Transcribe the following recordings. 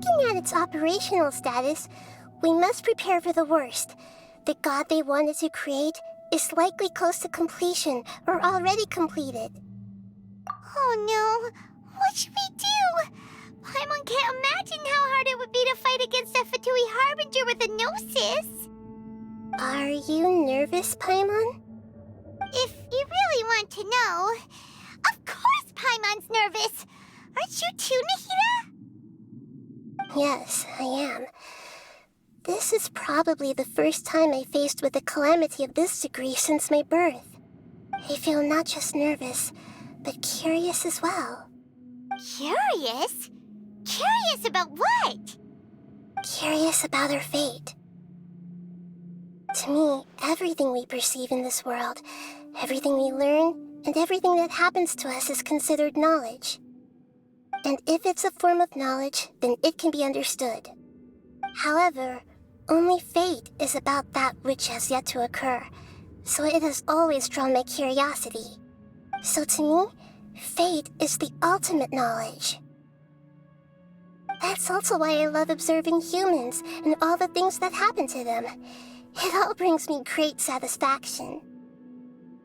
looking at its operational status, we must prepare for the worst. The god they wanted to create is likely close to completion or already completed. Oh no! What should we do? Paimon can't imagine how hard it would be to fight against a Fatui Harbinger with a Gnosis! Are you nervous, Paimon? If you really want to know... Of course Paimon's nervous! Aren't you too, Nahida? Yes, I am. This is probably the first time I faced with a calamity of this degree since my birth. I feel not just nervous, but curious as well. Curious? Curious about what? Curious about our fate. To me, everything we perceive in this world, everything we learn, and everything that happens to us is considered knowledge. And if it's a form of knowledge, then it can be understood. However, only fate is about that which has yet to occur, so it has always drawn my curiosity. So to me, fate is the ultimate knowledge. That's also why I love observing humans and all the things that happen to them. It all brings me great satisfaction.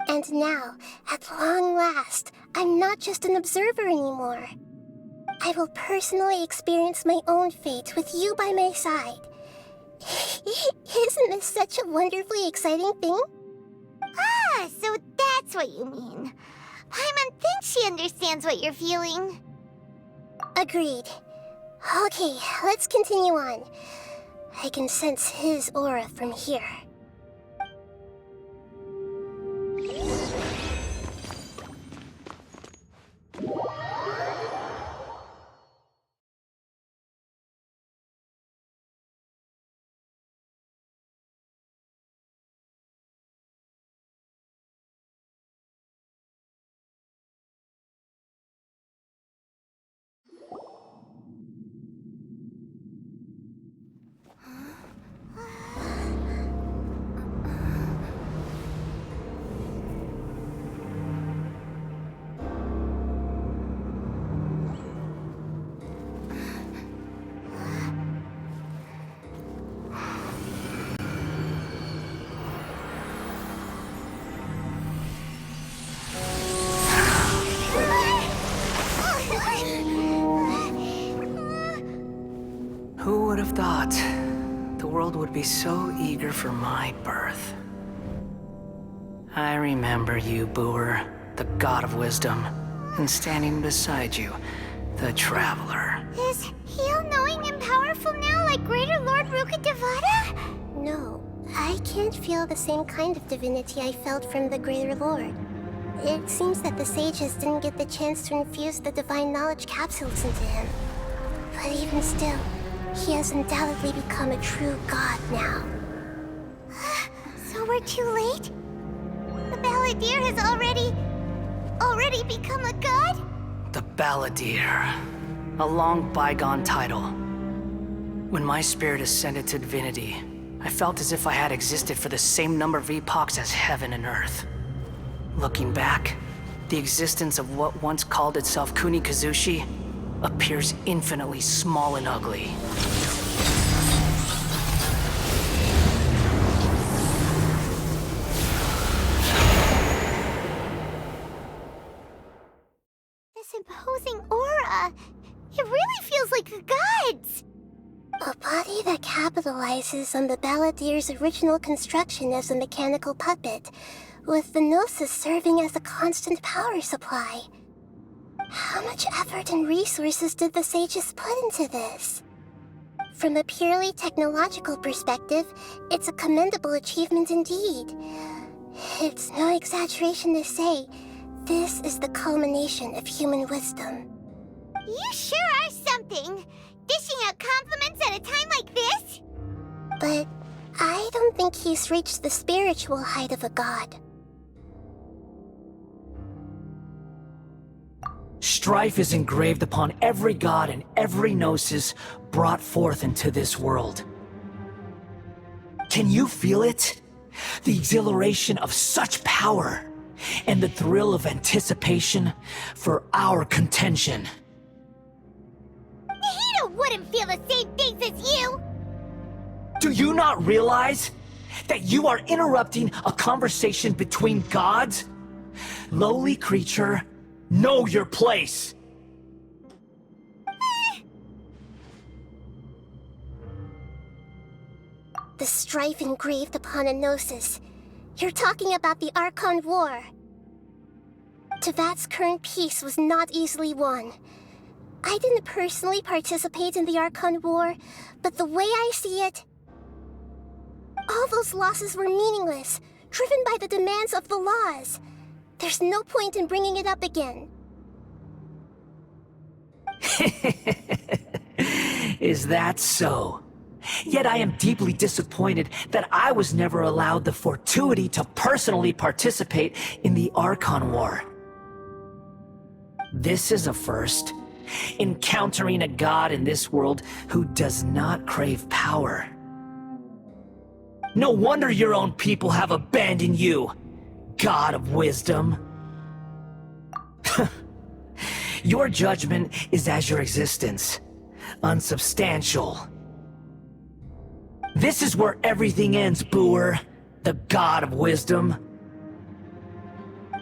And now, at long last, I'm not just an observer anymore. I will personally experience my own fate with you by my side. Isn't this such a wonderfully exciting thing? Ah, so that's what you mean. Paimon thinks she understands what you're feeling. Agreed. Okay, let's continue on. I can sense his aura from here. Who would have thought the world would be so eager for my birth? I remember you, Booer, the god of wisdom, and standing beside you, the traveler. Is he all-knowing and powerful now like Greater Lord Rukkhadevata? No, I can't feel the same kind of divinity I felt from the Greater Lord. It seems that the sages didn't get the chance to infuse the divine knowledge capsules into him. But even still, he has undoubtedly become a true god now. So we're too late? The Balladeer has already become a god? The Balladeer. A long bygone title. When my spirit ascended to divinity, I felt as if I had existed for the same number of epochs as heaven and earth. Looking back, the existence of what once called itself Kunikazushi appears infinitely small and ugly. This imposing aura, it really feels like the gods! A body that capitalizes on the Balladeer's original construction as a mechanical puppet, with the Gnosis serving as a constant power supply. How much effort and resources did the sages put into this? From a purely technological perspective, it's a commendable achievement indeed. It's no exaggeration to say, this is the culmination of human wisdom. You sure are something! Dishing out compliments at a time like this? But I don't think he's reached the spiritual height of a god. Strife is engraved upon every god and every gnosis brought forth into this world. Can you feel it? The exhilaration of such power, and the thrill of anticipation for our contention. Nahida, what wouldn't feel the same things as you! Do you not realize that you are interrupting a conversation between gods? Lowly creature, know your place! The strife engraved upon Enosis. You're talking about the Archon War. Tevat's current peace was not easily won. I didn't personally participate in the Archon War, but the way I see it, all those losses were meaningless, driven by the demands of the laws. There's no point in bringing it up again. Is that so? Yet I am deeply disappointed that I was never allowed the fortuity to personally participate in the Archon War. This is a first. Encountering a god in this world who does not crave power. No wonder your own people have abandoned you, God of Wisdom. Your judgment is as your existence, unsubstantial. This is where everything ends, Booer, the God of Wisdom.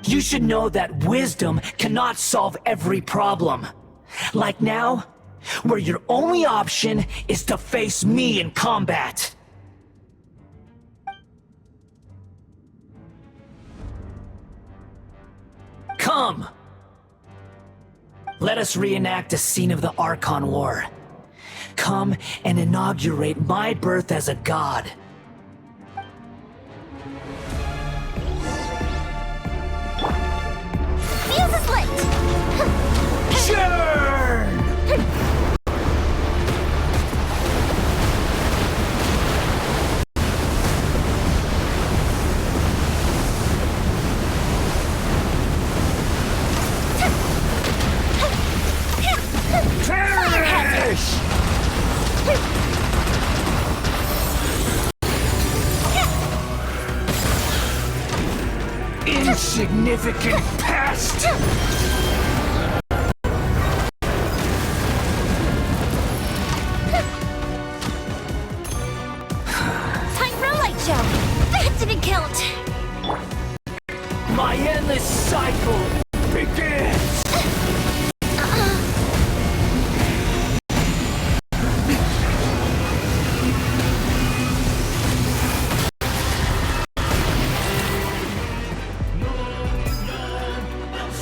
You should know that wisdom cannot solve every problem. Like now, where your only option is to face me in combat. Come! Let us reenact a scene of the Archon War. Come and inaugurate my birth as a god. Fuse is lit! Churn! Perish! Insignificant pest! Time for a light show! That didn't count! My endless cycle begins!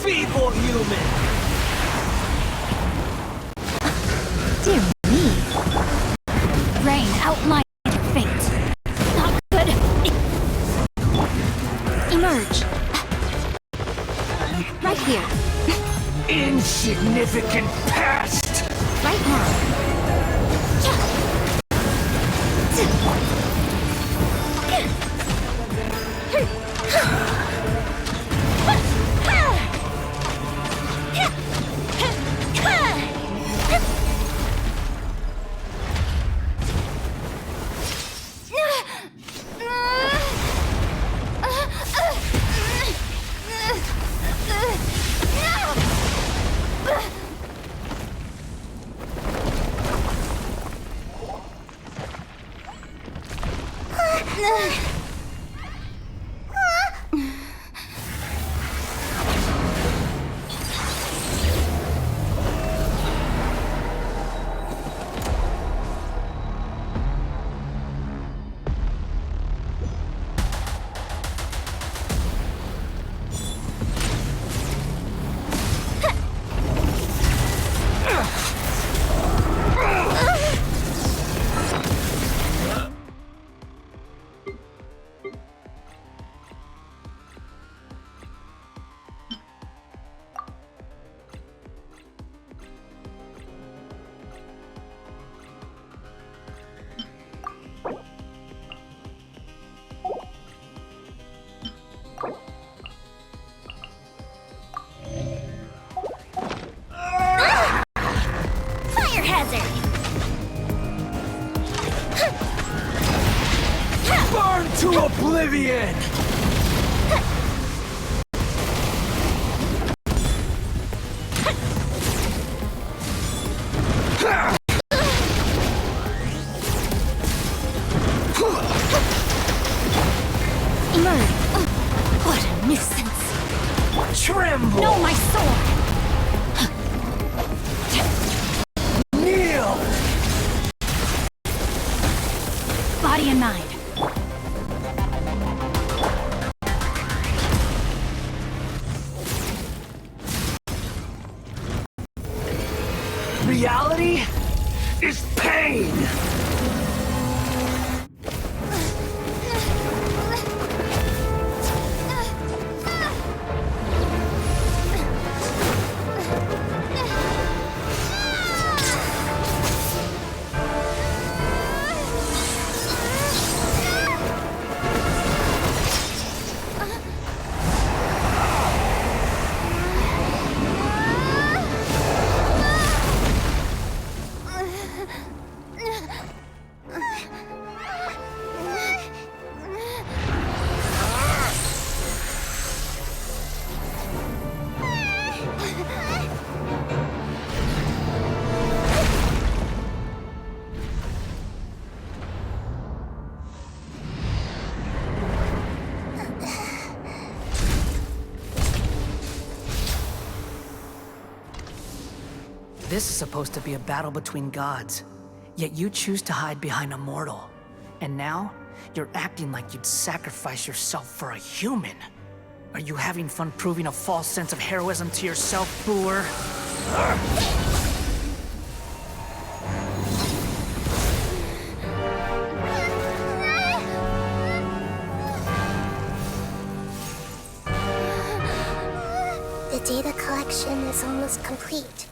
Feeble human! Dear me. Rain outlined your fate. Not good. Emerge. Right here. Insignificant pest! Right now. Burn to oblivion! nuisance. Tremble! No, my sword! Kneel! Body and mind. Reality is pain! This is supposed to be a battle between gods, yet you choose to hide behind a mortal. And now, you're acting like you'd sacrifice yourself for a human. Are you having fun proving a false sense of heroism to yourself, Boor? The data collection is almost complete.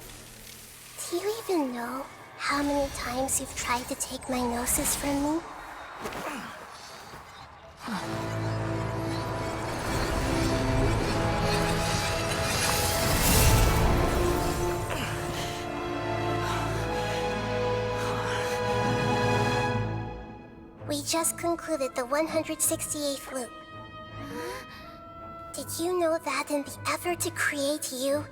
Do you even know how many times you've tried to take my gnosis from me? We just concluded the 168th loop. Did you know that in the effort to create you,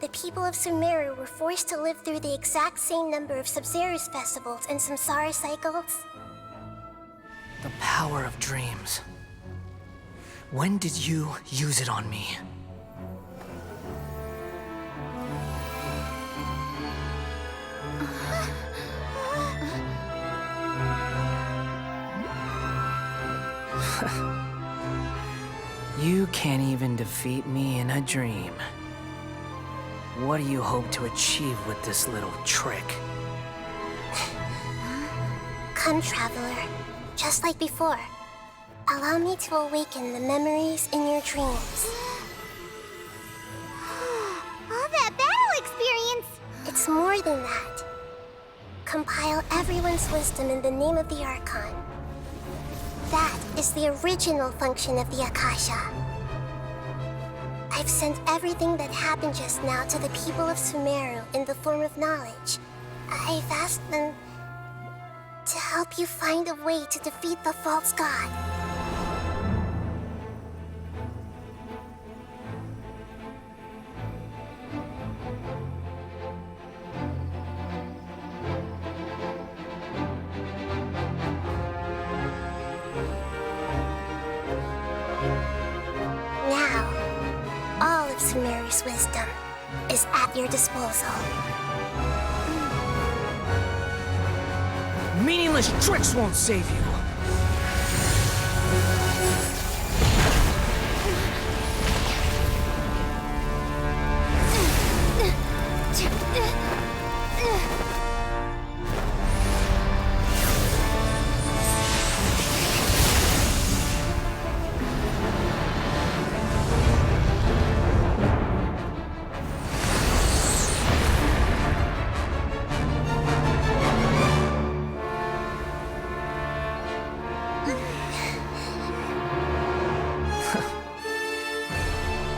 the people of Sumeru were forced to live through the exact same number of Sabzeruz festivals and Samsara cycles? The power of dreams. When did you use it on me? You can't even defeat me in a dream. What do you hope to achieve with this little trick? Come, Traveler. Just like before. Allow me to awaken the memories in your dreams. All that battle experience! It's more than that. Compile everyone's wisdom in the name of the Archon. That is the original function of the Akasha. I've sent everything that happened just now to the people of Sumeru in the form of knowledge. I've asked them to help you find a way to defeat the false god. Now, all of Sumeru's wisdom is at your disposal. Meaningless tricks won't save you.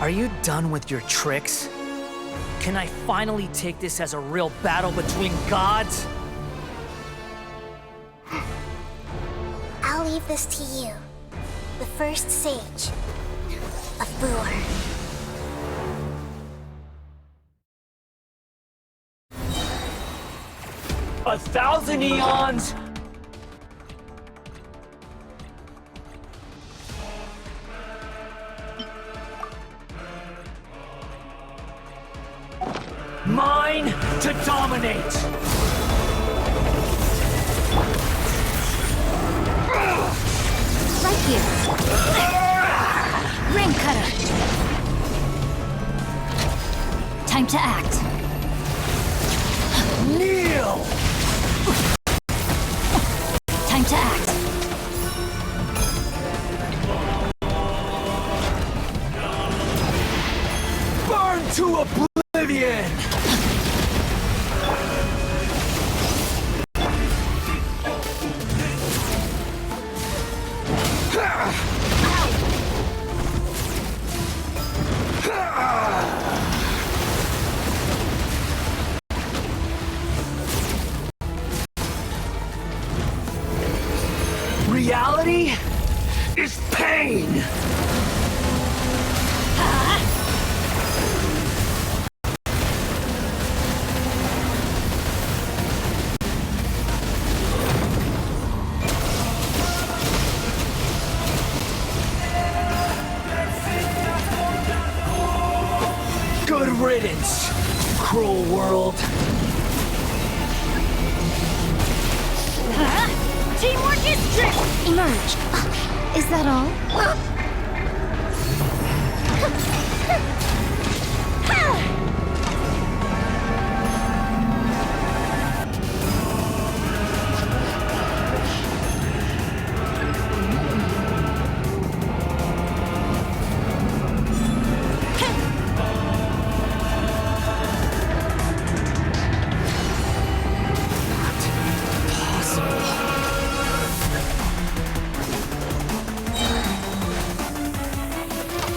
Are you done with your tricks? Can I finally take this as a real battle between gods? I'll leave this to you, the first sage of Boor. 1,000 eons! Mine to dominate! Right here. Ring cutter. Time to act. Kneel! Time to act. Burn to oblivion! Reality is pain! Good riddance, cruel world. Teamwork is strength! Emerge. Is that all?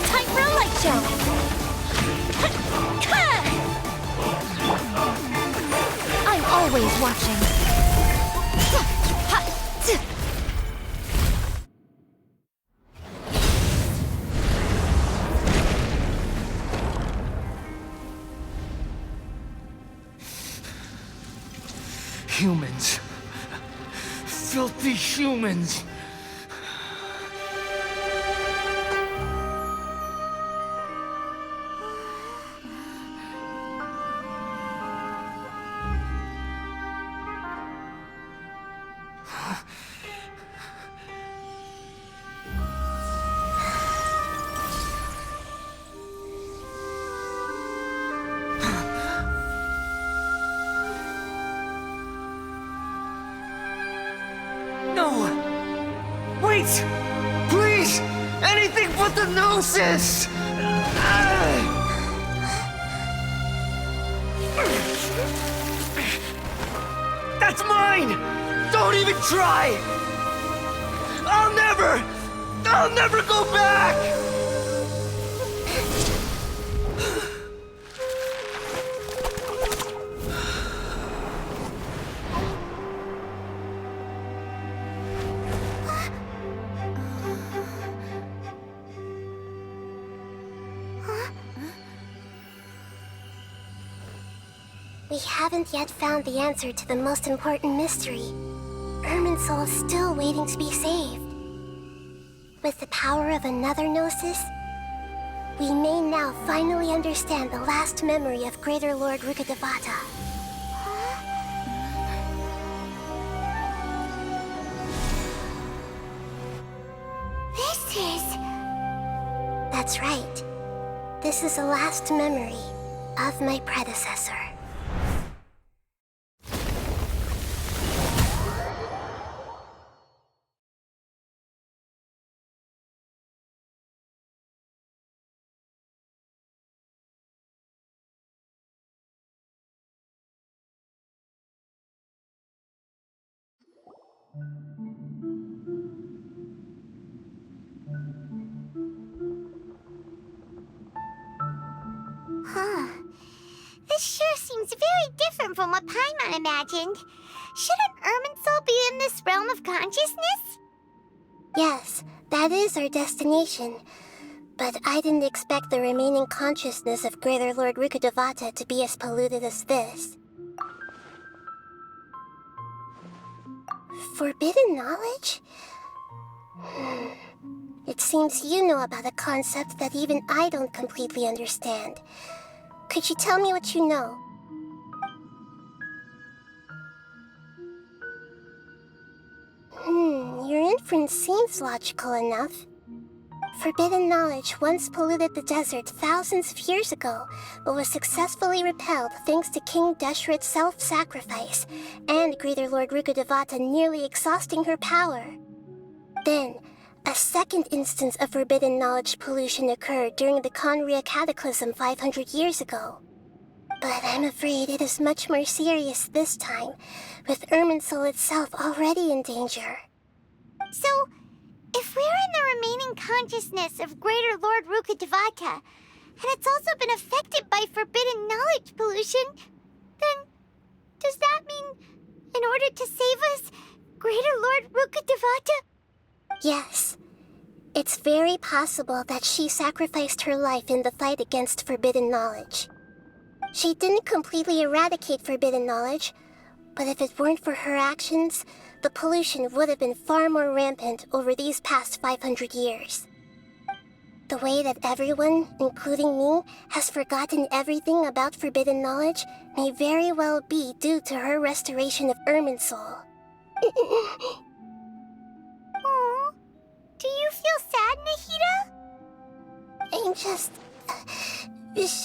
Time for a light show! I'm always watching. Humans. Filthy humans. No! Wait! Please! Anything but the Gnosis! That's mine! Don't even try! I'll never go back! We haven't yet found the answer to the most important mystery. Irminsul is still waiting to be saved. With the power of another Gnosis, we may now finally understand the last memory of Greater Lord Rukkhadevata. This is... That's right. This is the last memory of my predecessor. Huh. This sure seems very different from what Paimon imagined. Shouldn't Irminsul be in this realm of consciousness? Yes, that is our destination. But I didn't expect the remaining consciousness of Greater Lord Rukkhadevata to be as polluted as this. Forbidden knowledge? It seems you know about a concept that even I don't completely understand. Could you tell me what you know? Your inference seems logical enough. Forbidden knowledge once polluted the desert thousands of years ago, but was successfully repelled thanks to King Deshret's self-sacrifice, and Greater Lord Rukkhadevata nearly exhausting her power. Then, a second instance of forbidden knowledge pollution occurred during the Conria Cataclysm 500 years ago. But I'm afraid it is much more serious this time, with Irminsul itself already in danger. So, if we're in the remaining consciousness of Greater Lord Rukkhadevata, and it's also been affected by forbidden knowledge pollution, then does that mean, in order to save us, Greater Lord Rukkhadevata? Yes. It's very possible that she sacrificed her life in the fight against forbidden knowledge. She didn't completely eradicate forbidden knowledge, but if it weren't for her actions, the pollution would have been far more rampant over these past 500 years. The way that everyone, including me, has forgotten everything about forbidden knowledge may very well be due to her restoration of Irminsul. Aww. Do you feel sad, Nahida? I'm just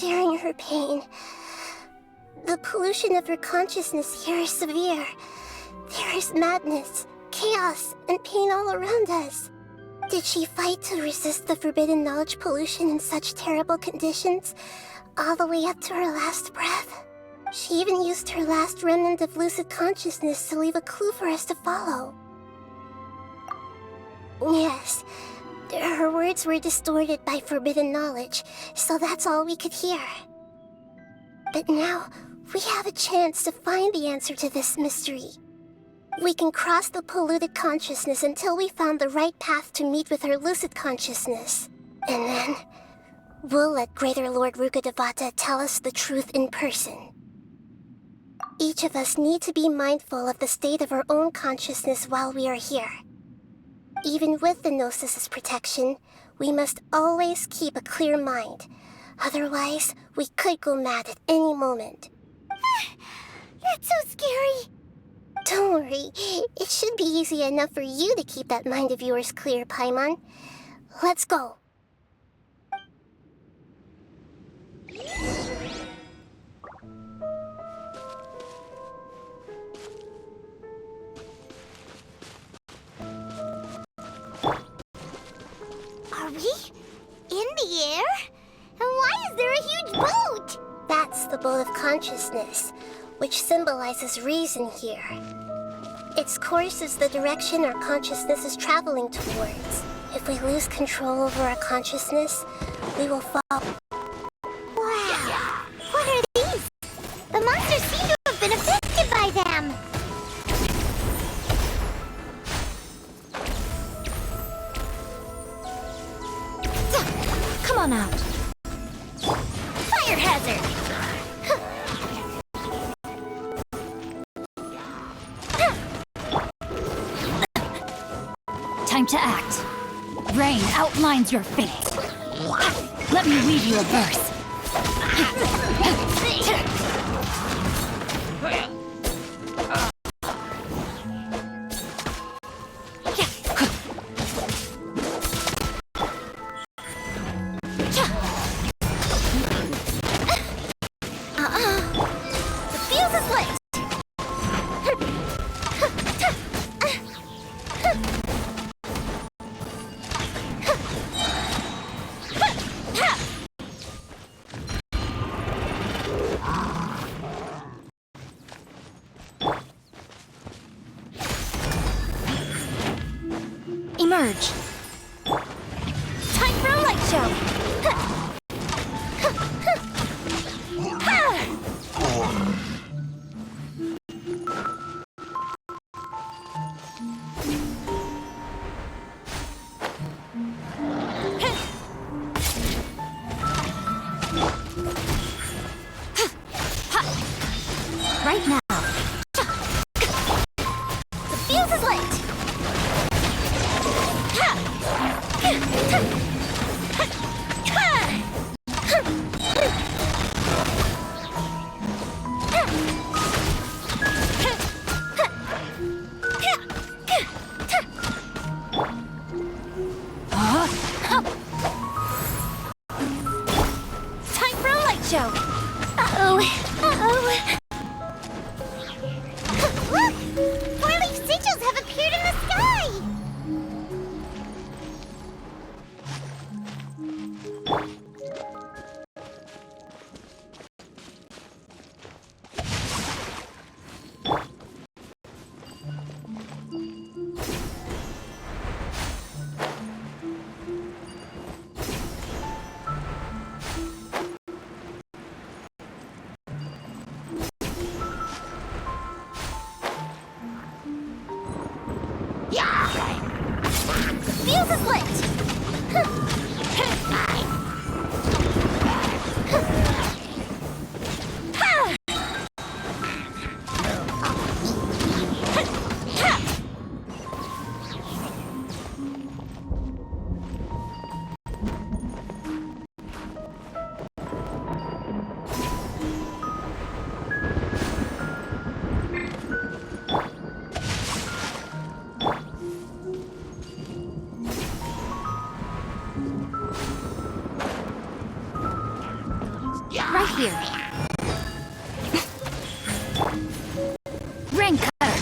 sharing her pain. The pollution of her consciousness here is severe. There is madness, chaos, and pain all around us. Did she fight to resist the forbidden knowledge pollution in such terrible conditions, all the way up to her last breath? She even used her last remnant of lucid consciousness to leave a clue for us to follow. Yes, her words were distorted by forbidden knowledge, so that's all we could hear. But now, we have a chance to find the answer to this mystery. We can cross the polluted consciousness until we found the right path to meet with her lucid consciousness. And then, we'll let Greater Lord Rukkhadevata tell us the truth in person. Each of us need to be mindful of the state of our own consciousness while we are here. Even with the Gnosis' protection, we must always keep a clear mind. Otherwise, we could go mad at any moment. That's so scary. Don't worry, it should be easy enough for you to keep that mind of yours clear, Paimon. Let's go. Are we in the air? And why is there a huge boat? That's the boat of consciousness, which symbolizes reason here. Its course is the direction our consciousness is traveling towards. If we lose control over our consciousness, we will fall. Wow. What are these? The monsters seem to have been affected by them. Come on out. Fire hazard. Time to act. Rain outlines your fate. Let me read you a verse. The fuse is lit. Emerge. Time for a light show. Right now. The fuse is lit. show. Uh-oh. Uh-oh. Look! Four-leaf sigils have appeared in the sky! Fuse is lit! Right here. Rain cutter.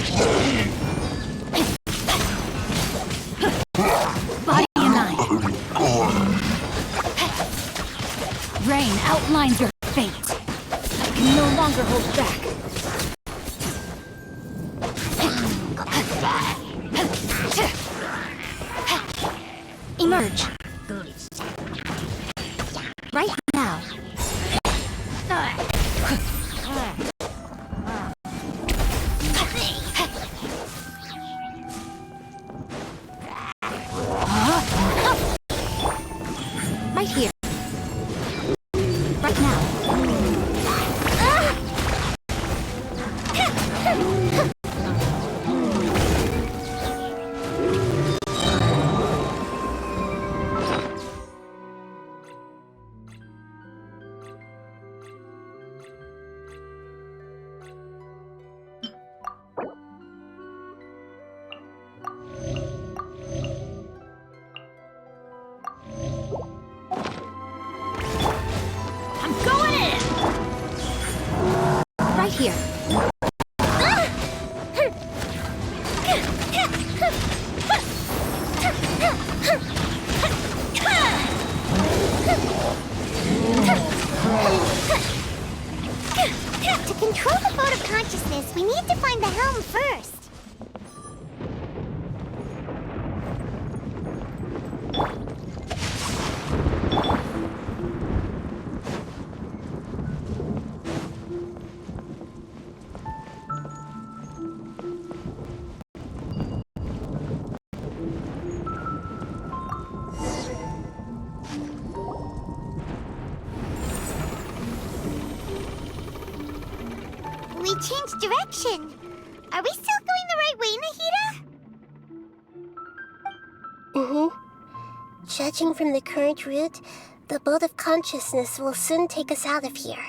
Body and nine. Rain outlines your fate. I can no longer hold back. Emerge. Right now. Right here. Right now. I'm going in! Right here. To control the boat of consciousness, we need to find the helm first. We changed direction. Are we still going the right way, Nahida? Mm-hmm. Judging from the current route, the boat of consciousness will soon take us out of here.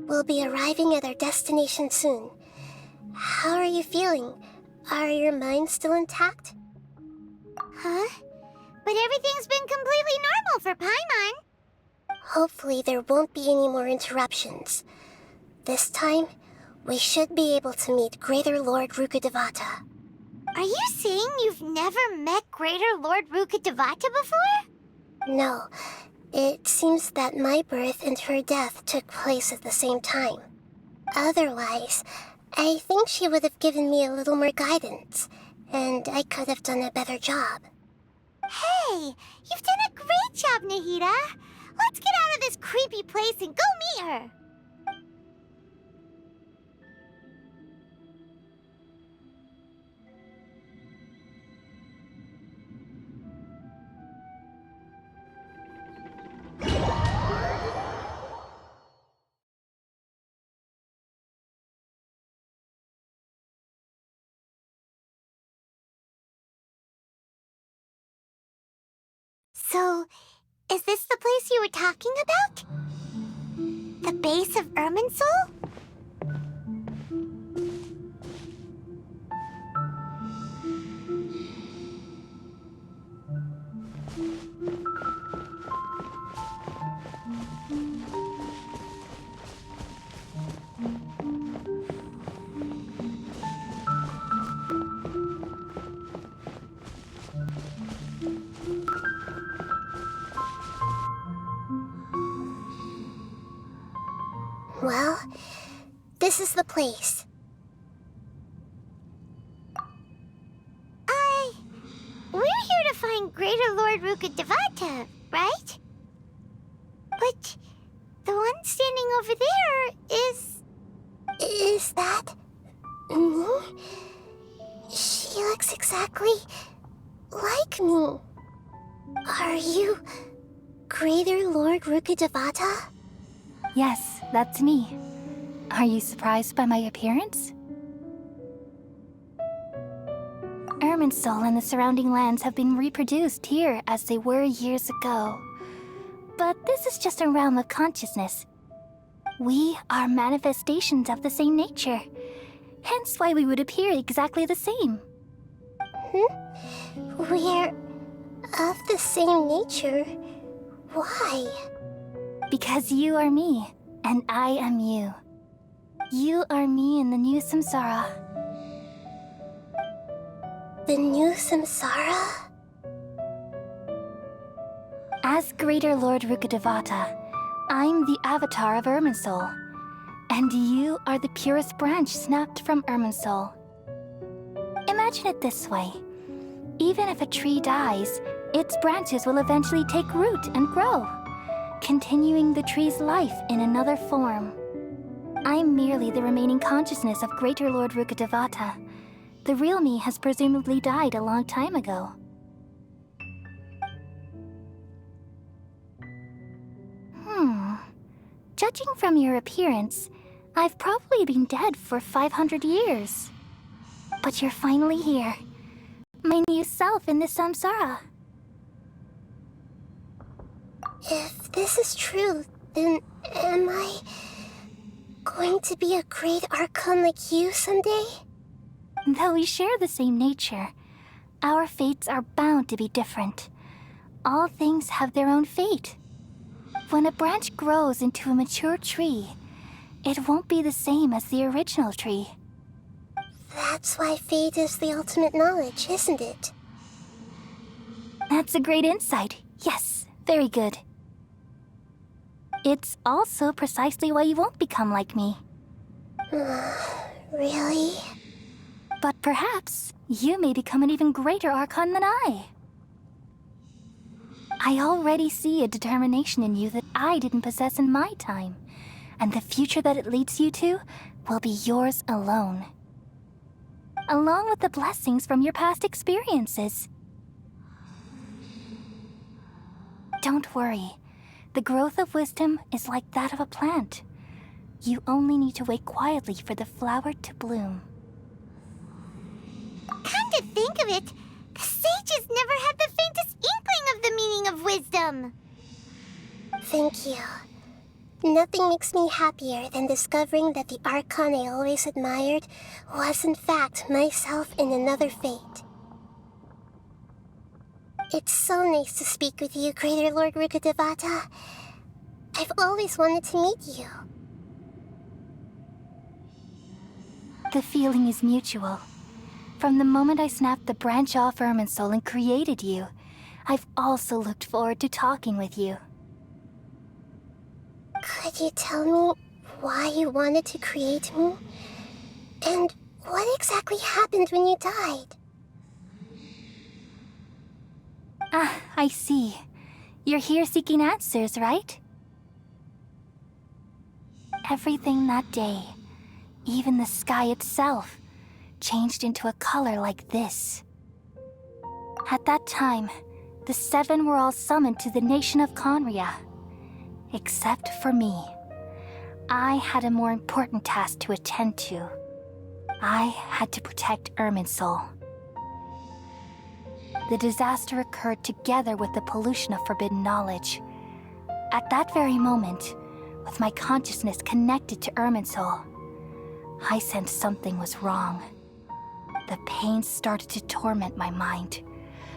We'll be arriving at our destination soon. How are you feeling? Are your minds still intact? Huh? But everything's been completely normal for Paimon. Hopefully there won't be any more interruptions. This time, we should be able to meet Greater Lord Rukkhadevata. Are you saying you've never met Greater Lord Rukkhadevata before? No, it seems that my birth and her death took place at the same time. Otherwise, I think she would have given me a little more guidance, and I could have done a better job. Hey, you've done a great job, Nahida. Let's get out of this creepy place and go meet her. So, is this the place you were talking about? The base of Irminsul? Well, this is the place. We're here to find Greater Lord Rukkhadevata, right? But the one standing over there is... Is that me? She looks exactly like me. Are you Greater Lord Rukkhadevata? Yes, that's me. Are you surprised by my appearance? Irminsul and the surrounding lands have been reproduced here as they were years ago. But this is just a realm of consciousness. We are manifestations of the same nature, hence why we would appear exactly the same. We're of the same nature. Why? Because you are me, and I am you. You are me in the new samsara. The new samsara? As Greater Lord Rukkhadevata, I'm the avatar of Irminsul, and you are the purest branch snapped from Irminsul. Imagine it this way. Even if a tree dies, its branches will eventually take root and grow, continuing the tree's life in another form. I'm merely the remaining consciousness of Greater Lord Rukkhadevata. The real me has presumably died a long time ago. Judging from your appearance, I've probably been dead for 500 years. But you're finally here. My new self in the samsara. If this is true, then am I going to be a great Archon like you someday? Though we share the same nature, our fates are bound to be different. All things have their own fate. When a branch grows into a mature tree, it won't be the same as the original tree. That's why fate is the ultimate knowledge, isn't it? That's a great insight. Yes, very good. It's also precisely why you won't become like me. Really? But perhaps you may become an even greater Archon than I. I already see a determination in you that I didn't possess in my time, and the future that it leads you to will be yours alone. Along with the blessings from your past experiences. Don't worry. The growth of wisdom is like that of a plant. You only need to wait quietly for the flower to bloom. Come to think of it, the sages never had the faintest inkling of the meaning of wisdom. Thank you. Nothing makes me happier than discovering that the Archon I always admired was in fact myself in another fate. It's so nice to speak with you, Greater Lord Rukkhadevata. I've always wanted to meet you. The feeling is mutual. From the moment I snapped the branch off Irminsul and created you, I've also looked forward to talking with you. Could you tell me why you wanted to create me? And what exactly happened when you died? Ah, I see. You're here seeking answers, right? Everything that day, even the sky itself, changed into a color like this. At that time, the seven were all summoned to the nation of Conria. Except for me. I had a more important task to attend to. I had to protect Irminsul. the disaster occurred together with the pollution of forbidden knowledge. At that very moment, with my consciousness connected to Irminsul, I sensed something was wrong. The pain started to torment my mind.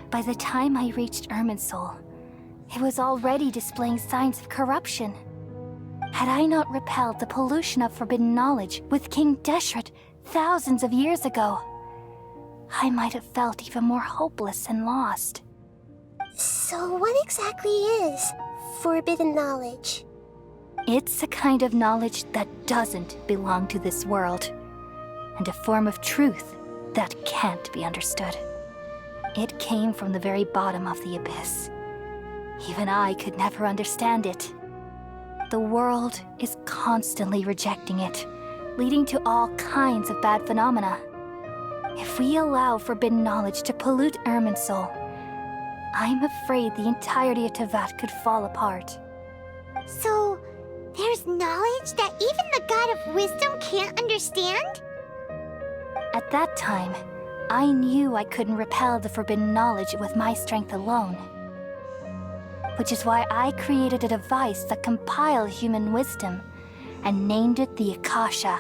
By the time I reached Irminsul, it was already displaying signs of corruption. Had I not repelled the pollution of forbidden knowledge with King Deshret thousands of years ago, I might have felt even more hopeless and lost. So what exactly is forbidden knowledge? It's a kind of knowledge that doesn't belong to this world, and a form of truth that can't be understood. It came from the very bottom of the abyss. Even I could never understand it. The world is constantly rejecting it, leading to all kinds of bad phenomena. If we allow forbidden knowledge to pollute Irminsul, I'm afraid the entirety of Teyvat could fall apart. So, there's knowledge that even the God of Wisdom can't understand? At that time, I knew I couldn't repel the forbidden knowledge with my strength alone. Which is why I created a device that compiled human wisdom and named it the Akasha.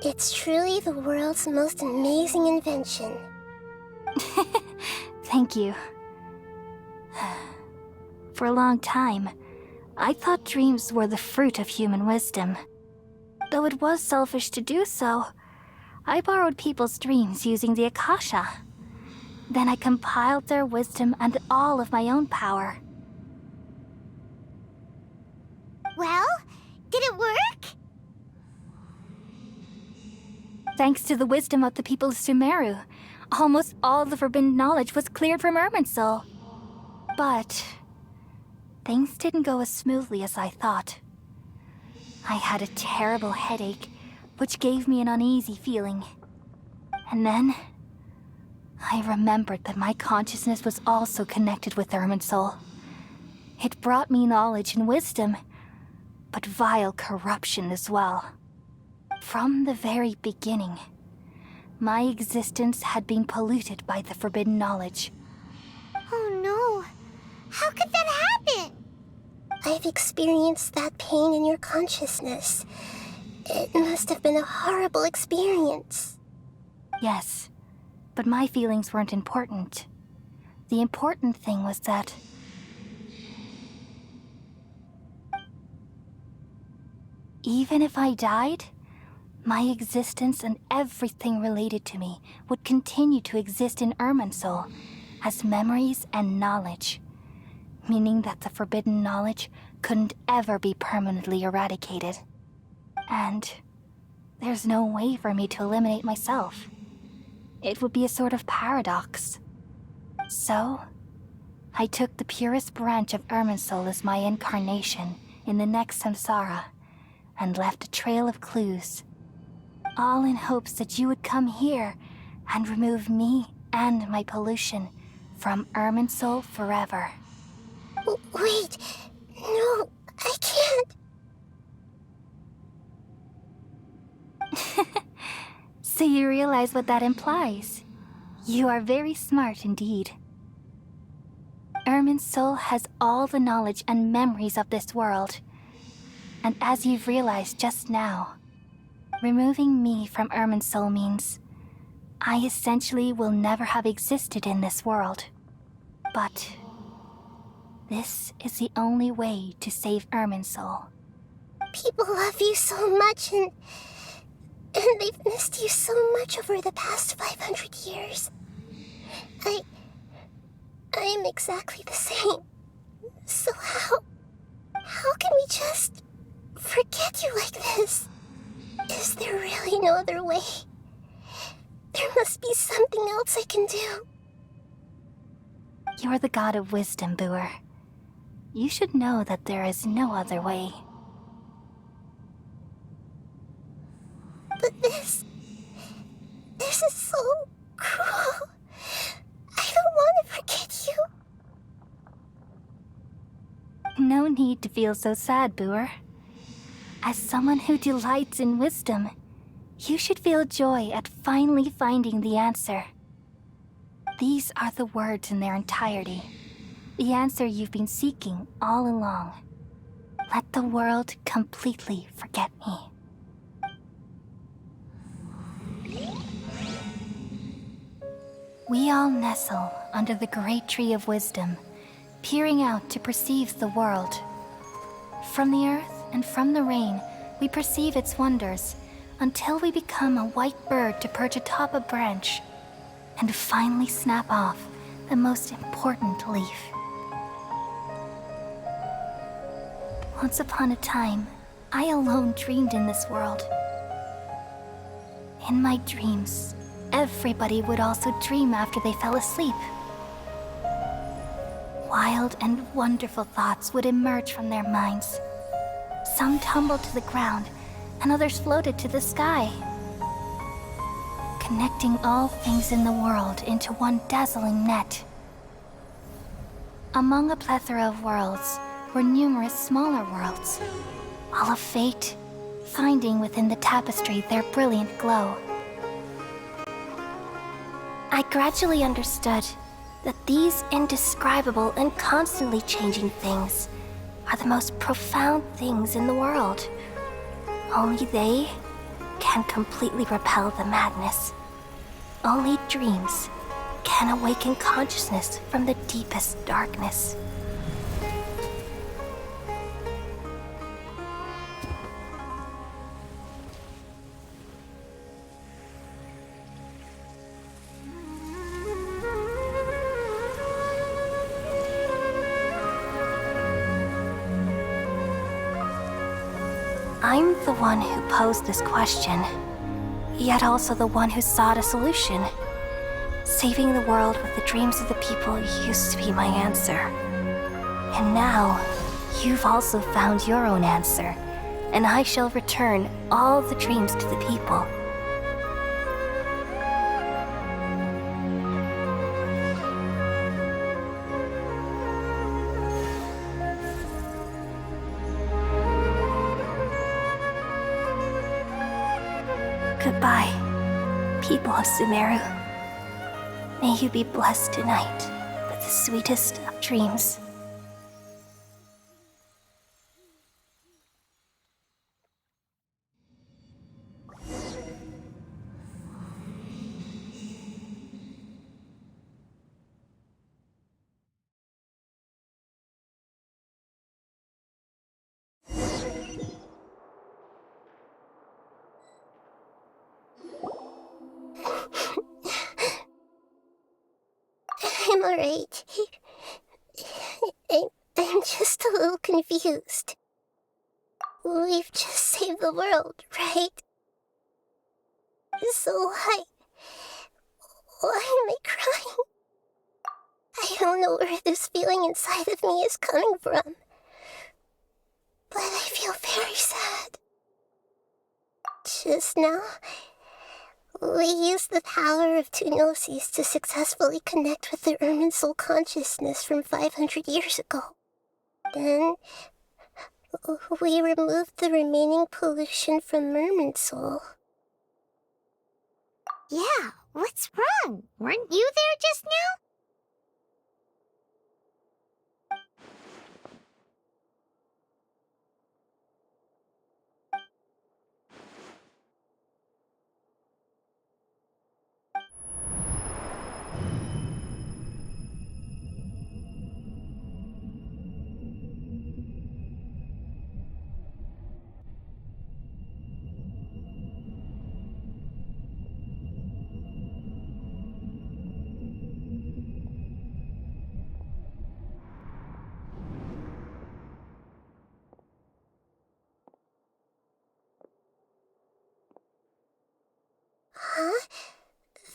It's truly the world's most amazing invention. Thank you. For a long time, I thought dreams were the fruit of human wisdom. Though it was selfish to do so, I borrowed people's dreams using the Akasha. Then I compiled their wisdom and all of my own power. Well, did it work? Thanks to the wisdom of the people of Sumeru, almost all the forbidden knowledge was cleared from Irminsul. But things didn't go as smoothly as I thought. I had a terrible headache, which gave me an uneasy feeling. And then I remembered that my consciousness was also connected with Irminsul. It brought me knowledge and wisdom, but vile corruption as well. From the very beginning, my existence had been polluted by the forbidden knowledge. Oh no. How could that happen? I've experienced that pain in your consciousness. It must have been a horrible experience. Yes, but my feelings weren't important. The important thing was that even if I died, my existence and everything related to me would continue to exist in Irminsul as memories and knowledge, meaning that the forbidden knowledge couldn't ever be permanently eradicated. And there's no way for me to eliminate myself. It would be a sort of paradox. So, I took the purest branch of Irminsul as my incarnation in the next samsara and left a trail of clues, all in hopes that you would come here and remove me and my pollution from Irminsul forever. Wait, no, I can't. So you realize what that implies. You are very smart indeed. Irminsul has all the knowledge and memories of this world. And as you've realized just now, removing me from Irminsul means I essentially will never have existed in this world. But this is the only way to save Irminsul. People love you so much, and they've missed you so much over the past 500 years. I am exactly the same. So how can we just forget you like this? Is there really no other way? There must be something else I can do. You're the god of wisdom, Buer. You should know that there is no other way. But this is so cruel. I don't want to forget you. No need to feel so sad, Buer. As someone who delights in wisdom, you should feel joy at finally finding the answer. These are the words in their entirety. The answer you've been seeking all along. Let the world completely forget me. We all nestle under the great tree of wisdom, peering out to perceive the world. From the earth and from the rain, we perceive its wonders, until we become a white bird to perch atop a branch, and finally snap off the most important leaf. Once upon a time, I alone dreamed in this world. In my dreams, everybody would also dream after they fell asleep. Wild and wonderful thoughts would emerge from their minds. Some tumbled to the ground, and others floated to the sky, connecting all things in the world into one dazzling net. Among a plethora of worlds were numerous smaller worlds, all of fate, finding within the tapestry their brilliant glow. I gradually understood that these indescribable and constantly changing things are the most profound things in the world. Only they can completely repel the madness. Only dreams can awaken consciousness from the deepest darkness. I'm the one who posed this question, yet also the one who sought a solution. Saving the world with the dreams of the people used to be my answer. And now, you've also found your own answer, and I shall return all the dreams to the people. Goodbye, people of Sumeru. May you be blessed tonight with the sweetest of dreams. I'm alright. I'm just a little confused. We've just saved the world, right? So why am I crying? I don't know where this feeling inside of me is coming from, but I feel very sad. Just now, we used the power of two Gnosis to successfully connect with the Irminsul consciousness from 500 years ago. Then, we removed the remaining pollution from Irminsul. Yeah, what's wrong? Weren't you there just now? Huh?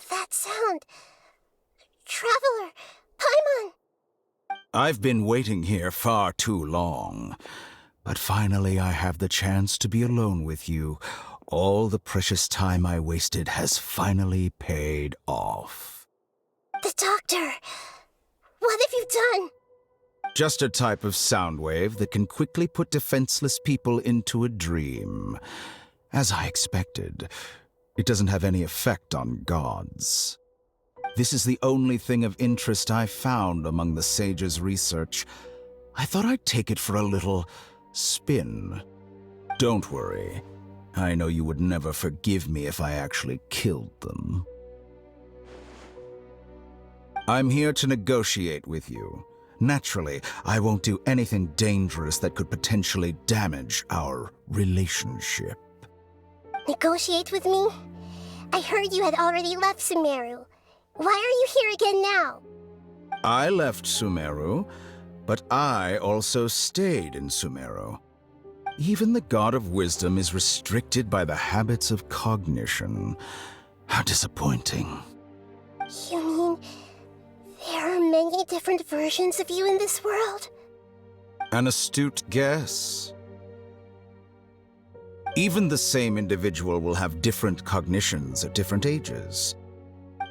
That sound. Traveler! Paimon! I've been waiting here far too long. But finally I have the chance to be alone with you. All the precious time I wasted has finally paid off. The doctor! What have you done? Just a type of sound wave that can quickly put defenseless people into a dream. As I expected, it doesn't have any effect on gods. This is the only thing of interest I found among the sage's research. I thought I'd take it for a little spin. Don't worry. I know you would never forgive me if I actually killed them. I'm here to negotiate with you. Naturally, I won't do anything dangerous that could potentially damage our relationship. Negotiate with me? I heard you had already left Sumeru. Why are you here again now? I left Sumeru, but I also stayed in Sumeru. Even the God of Wisdom is restricted by the habits of cognition. How disappointing. You mean there are many different versions of you in this world? An astute guess. Even the same individual will have different cognitions at different ages.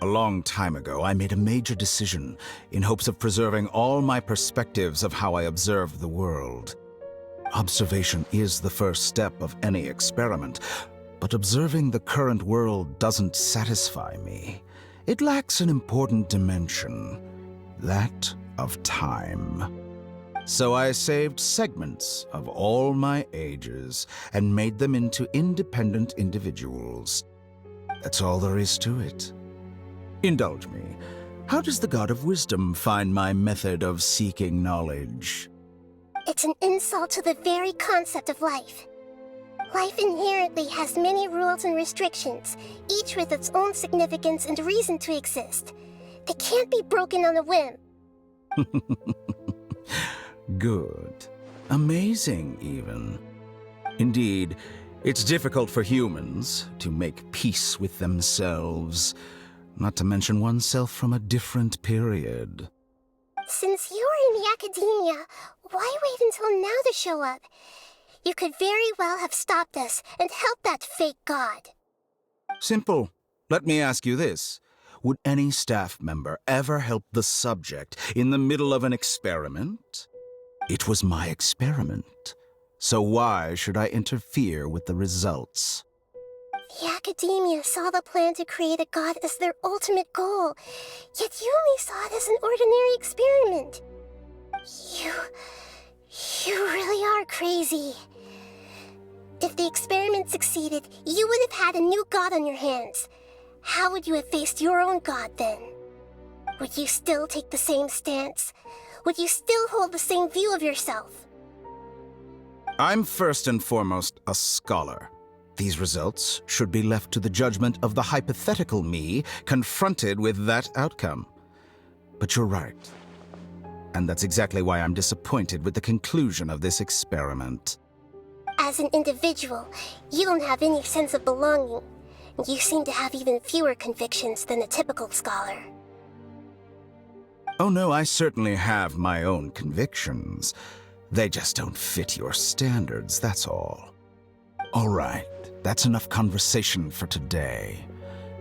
A long time ago, I made a major decision in hopes of preserving all my perspectives of how I observe the world. Observation is the first step of any experiment, but observing the current world doesn't satisfy me. It lacks an important dimension, that of time. So I saved segments of all my ages and made them into independent individuals. That's all there is to it. Indulge me. How does the God of Wisdom find my method of seeking knowledge? It's an insult to the very concept of life. Life inherently has many rules and restrictions, each with its own significance and reason to exist. They can't be broken on a whim. Good. Amazing, even. Indeed, it's difficult for humans to make peace with themselves, not to mention oneself from a different period. Since you were in the academia, why wait until now to show up? You could very well have stopped us and helped that fake god. Simple. Let me ask you this. Would any staff member ever help the subject in the middle of an experiment? It was my experiment. So why should I interfere with the results? The academia saw the plan to create a god as their ultimate goal, yet you only saw it as an ordinary experiment. You really are crazy. If the experiment succeeded, you would have had a new god on your hands. How would you have faced your own god then? Would you still take the same stance? Would you still hold the same view of yourself? I'm first and foremost a scholar. These results should be left to the judgment of the hypothetical me confronted with that outcome. But you're right. And that's exactly why I'm disappointed with the conclusion of this experiment. As an individual, you don't have any sense of belonging. You seem to have even fewer convictions than a typical scholar. Oh no, I certainly have my own convictions. They just don't fit your standards, that's all. All right, that's enough conversation for today.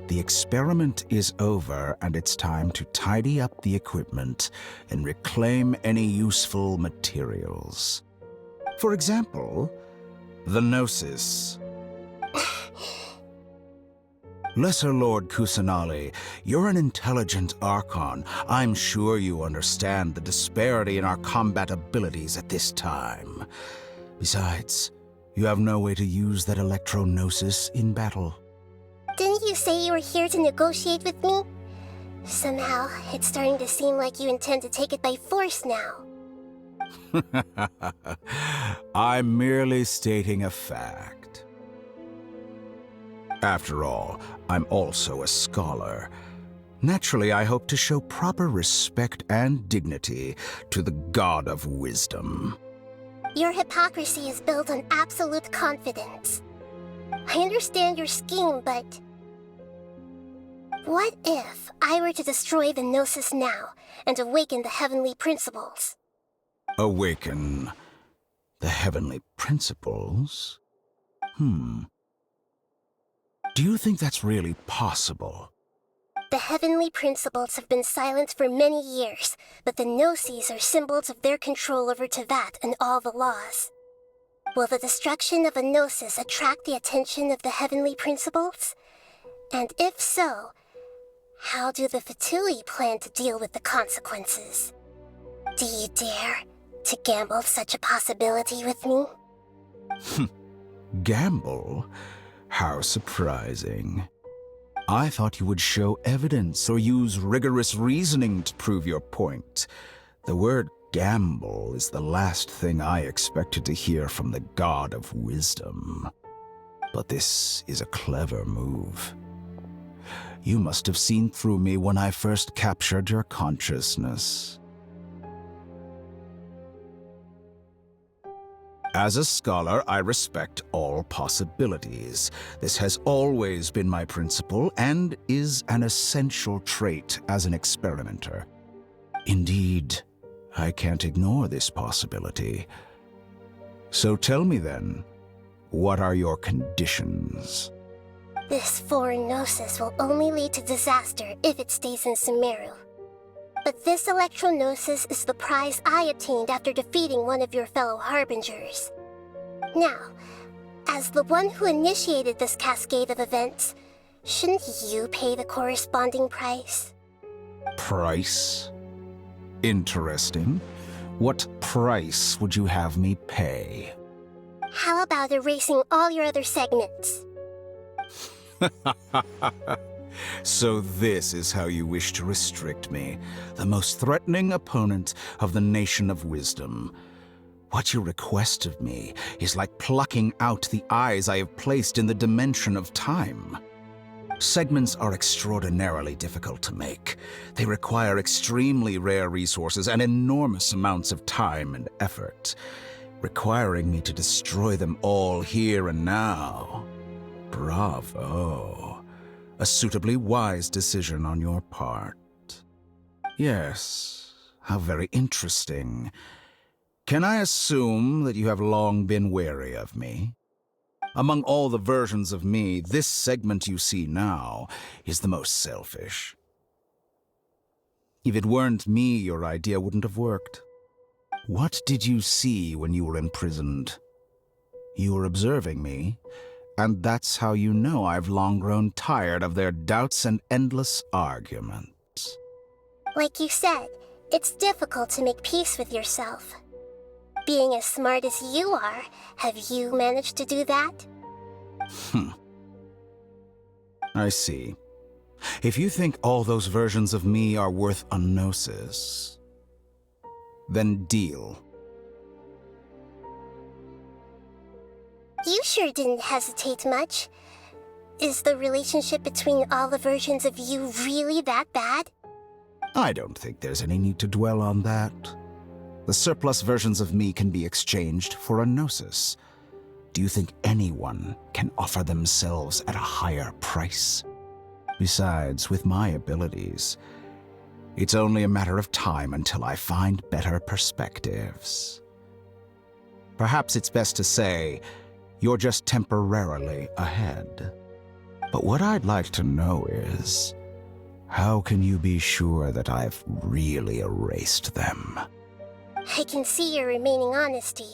The experiment is over, and it's time to tidy up the equipment and reclaim any useful materials. For example, the Gnosis. Lesser Lord Kusanali, you're an intelligent Archon. I'm sure you understand the disparity in our combat abilities at this time. Besides, you have no way to use that Electro-Gnosis in battle. Didn't you say you were here to negotiate with me? Somehow, it's starting to seem like you intend to take it by force now. I'm merely stating a fact. After all, I'm also a scholar. Naturally, I hope to show proper respect and dignity to the God of Wisdom. Your hypocrisy is built on absolute confidence. I understand your scheme, but... what if I were to destroy the Gnosis now and awaken the heavenly principles? Awaken the heavenly principles? Do you think that's really possible? The heavenly principles have been silent for many years, but the Gnosis are symbols of their control over Teyvat and all the laws. Will the destruction of a Gnosis attract the attention of the heavenly principles? And if so, how do the Fatui plan to deal with the consequences? Do you dare to gamble such a possibility with me? Gamble? How surprising. I thought you would show evidence or use rigorous reasoning to prove your point. The word gamble is the last thing I expected to hear from the God of Wisdom. But this is a clever move. You must have seen through me when I first captured your consciousness. As a scholar, I respect all possibilities. This has always been my principle and is an essential trait as an experimenter. Indeed, I can't ignore this possibility. So tell me then, what are your conditions? This foreign gnosis will only lead to disaster if it stays in Sumeru. But this electro-gnosis is the prize I obtained after defeating one of your fellow Harbingers. Now, as the one who initiated this cascade of events, shouldn't you pay the corresponding price? Price? Interesting. What price would you have me pay? How about erasing all your other segments? So this is how you wish to restrict me, the most threatening opponent of the Nation of Wisdom. What you request of me is like plucking out the eyes I have placed in the dimension of time. Segments are extraordinarily difficult to make. They require extremely rare resources and enormous amounts of time and effort, requiring me to destroy them all here and now. Bravo. A suitably wise decision on your part. Yes, how very interesting. Can I assume that you have long been wary of me? Among all the versions of me, this segment you see now is the most selfish. If it weren't me, your idea wouldn't have worked. What did you see when you were imprisoned? You were observing me, and that's how you know I've long grown tired of their doubts and endless arguments. Like you said, it's difficult to make peace with yourself. Being as smart as you are, have you managed to do that? I see. If you think all those versions of me are worth a gnosis, then deal. You sure didn't hesitate much. Is the relationship between all the versions of you really that bad? I don't think there's any need to dwell on that. The surplus versions of me can be exchanged for a gnosis. Do you think anyone can offer themselves at a higher price? Besides, with my abilities, it's only a matter of time until I find better perspectives. Perhaps it's best to say, you're just temporarily ahead. But what I'd like to know is, how can you be sure that I've really erased them? I can see your remaining honesty.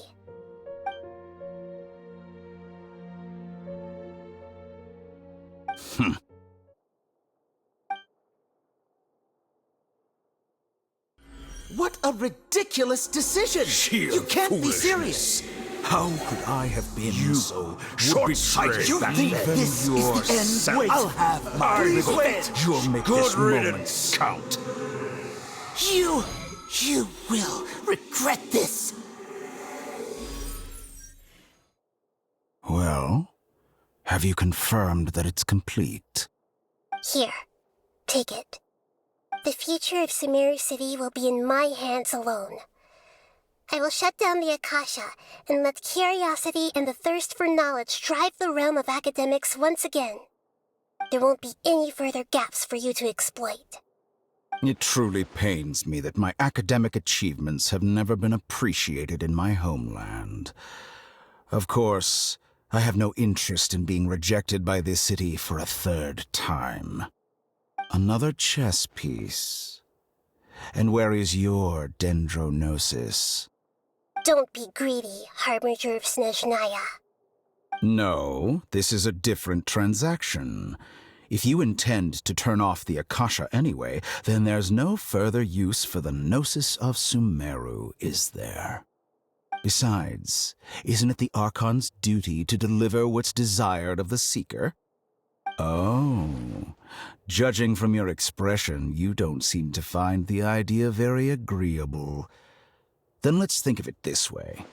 What a ridiculous decision! You can't be serious! How could I have been so short-sighted? You think this is the end? Wait, I'll have my revenge. You'll make this moment count. You will regret this. Well, have you confirmed that it's complete? Here, take it. The future of Sumeru City will be in my hands alone. I will shut down the Akasha and let curiosity and the thirst for knowledge drive the realm of academics once again. There won't be any further gaps for you to exploit. It truly pains me that my academic achievements have never been appreciated in my homeland. Of course, I have no interest in being rejected by this city for a third time. Another chess piece. And where is your dendrognosis? Don't be greedy, Harbinger of Snezhnaya. No, this is a different transaction. If you intend to turn off the Akasha anyway, then there's no further use for the Gnosis of Sumeru, is there? Besides, isn't it the Archon's duty to deliver what's desired of the Seeker? Oh, judging from your expression, you don't seem to find the idea very agreeable. Then let's think of it this way.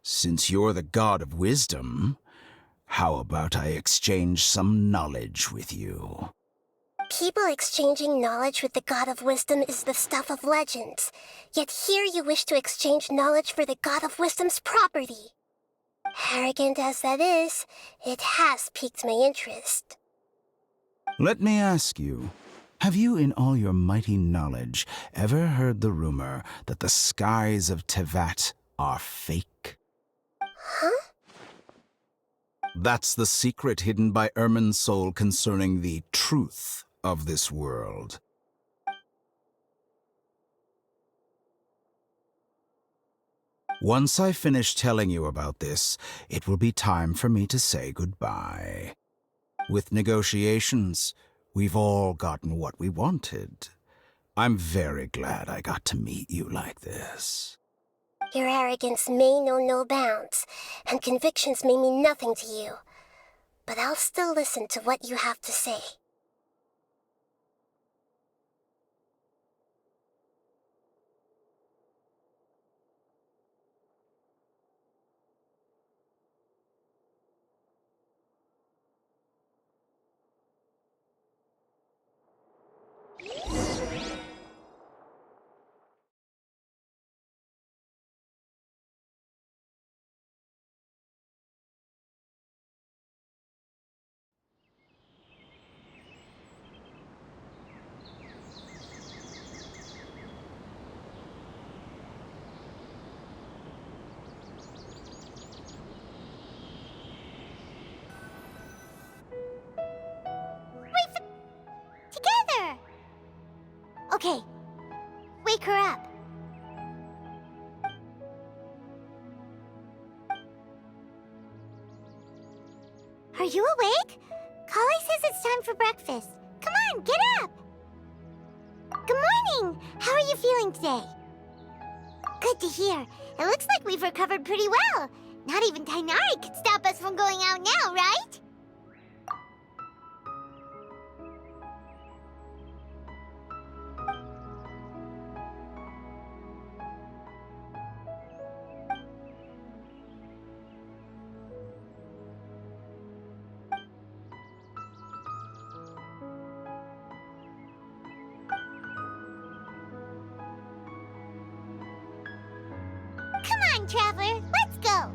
Since you're the god of wisdom, how about I exchange some knowledge with you? People exchanging knowledge with the God of Wisdom is the stuff of legends. Yet here you wish to exchange knowledge for the God of Wisdom's property. Arrogant as that is, it has piqued my interest. Let me ask you, have you in all your mighty knowledge ever heard the rumor that the skies of Tevat are fake? Huh? That's the secret hidden by Irminsul concerning the truth of this world. Once I finish telling you about this, it will be time for me to say goodbye. With negotiations, we've all gotten what we wanted. I'm very glad I got to meet you like this. Your arrogance may know no bounds, and convictions may mean nothing to you. But I'll still listen to what you have to say. Together! Okay, wake her up. Are you awake? Kali says it's time for breakfast. Come on, get up! Good morning! How are you feeling today? Good to hear. It looks like we've recovered pretty well. Not even Tainari could stop us from going out now, right? Come on, Traveler, let's go!